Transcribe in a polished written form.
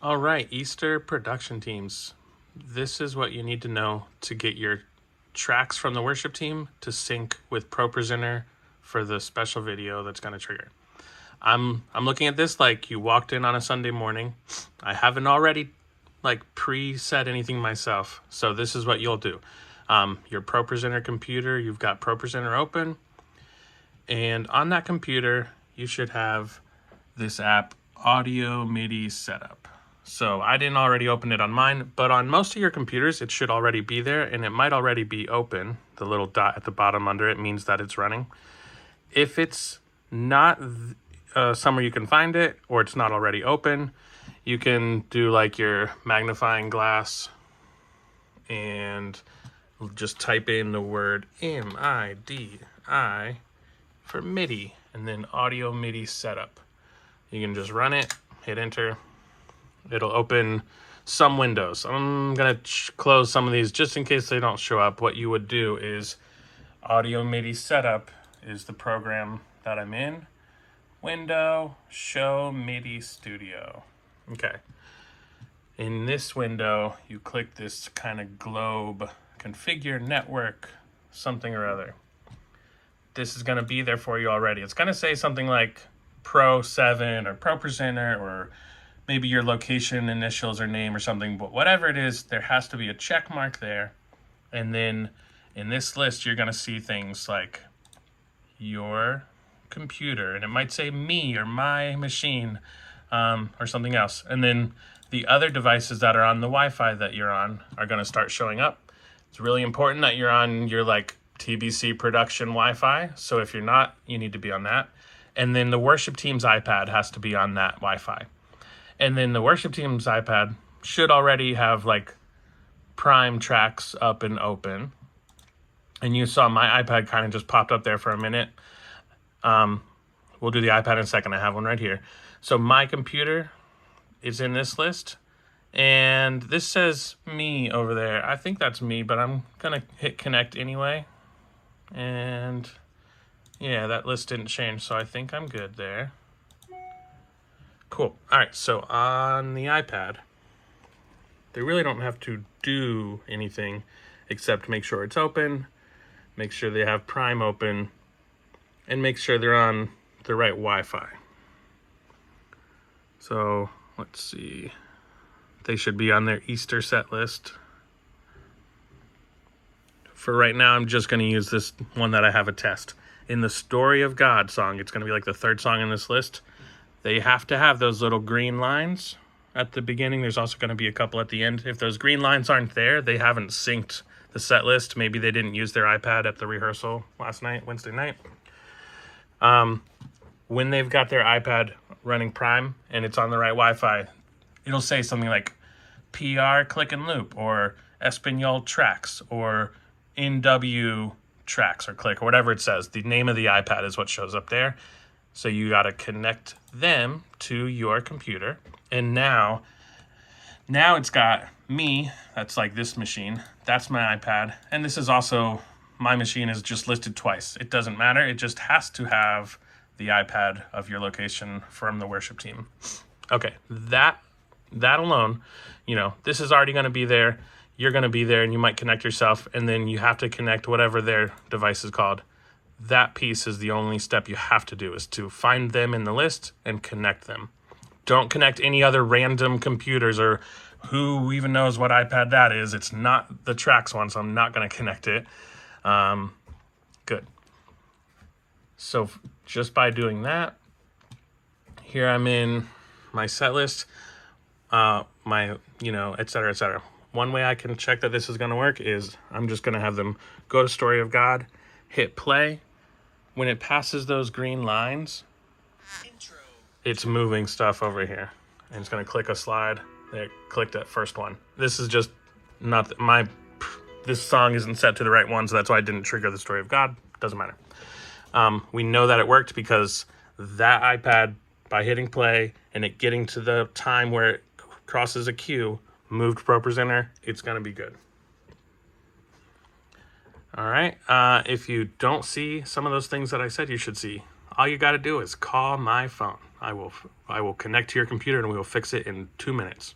All right, Easter production teams. This is what you need to know to get your tracks from the worship team to sync with Pro7 for the special video that's going to trigger. I'm looking at this like you walked in on a Sunday morning. I haven't already preset anything myself, so this is what you'll do. Your Pro7 computer, you've got Pro7 open, and on that computer you should have this app, Audio MIDI Setup. So I didn't already open it on mine, but on most of your computers, it should already be there, and it might already be open. The little dot at the bottom under it means that it's running. If it's not somewhere you can find it, or it's not already open, you can do like your magnifying glass and just type in the word MIDI for MIDI, and then Audio MIDI Setup. You can just run it, hit enter. It'll open some windows. I'm going to close some of these just in case they don't show up. What you would do is Audio MIDI Setup is the program that I'm in. Window, Show MIDI Studio. Okay. In this window, you click this kind of globe, configure network, something or other. This is going to be there for you already. It's going to say something like Pro7 or Pro7 or maybe your location initials or name or something, but whatever it is, there has to be a check mark there. And then in this list, you're going to see things like your computer, and it might say me or my machine or something else. And then the other devices that are on the Wi-Fi that you're on are going to start showing up. It's really important that you're on your TBC production Wi-Fi. So if you're not, you need to be on that. And then the worship team's iPad has to be on that Wi-Fi. And then the worship team's iPad should already have prime tracks up and open. And you saw my iPad kind of just popped up there for a minute. We'll do the iPad in a second. I have one right here. So my computer is in this list. And this says me over there. I think that's me, but I'm going to hit connect anyway. And yeah, that list didn't change, so I think I'm good there. Cool. All right, so on the iPad, they really don't have to do anything except make sure it's open, make sure they have Prime open, and make sure they're on the right Wi-Fi. So let's see. They should be on their Easter set list. For right now, I'm just going to use this one that I have a test. In the Story of God song, it's going to be the third song in this list. They have to have those little green lines at the beginning. There's also going to be a couple at the end. If those green lines aren't there, they haven't synced the set list. Maybe they didn't use their iPad at the rehearsal last night, Wednesday night. When they've got their iPad running Prime and it's on the right Wi-Fi, it'll say something like PR click and loop or Espanol tracks or NW tracks or click or whatever it says. The name of the iPad is what shows up there. So you got to connect them to your computer. And now it's got me. That's this machine. That's my iPad. And this is also, my machine is just listed twice. It doesn't matter. It just has to have the iPad of your location from the worship team. Okay, that alone, this is already going to be there. You're going to be there and you might connect yourself, and then you have to connect whatever their device is called. That piece is the only step you have to do, is to find them in the list and connect them. Don't connect any other random computers or who even knows what iPad that is. It's not the tracks one, so I'm not going to connect it. Good. So just by doing that, here I'm in my set list, et cetera, et cetera. One way I can check that this is going to work is I'm just going to have them go to Story of God, hit play. When it passes those green lines, it's moving stuff over here. And it's going to click a slide. It clicked that first one. This is just not this song isn't set to the right one, so that's why I didn't trigger the Story of God. Doesn't matter. We know that it worked because that iPad, by hitting play and it getting to the time where it crosses a cue, moved Pro7. It's going to be good. All right. If you don't see some of those things that I said you should see, all you got to do is call my phone. I will connect to your computer and we will fix it in 2 minutes.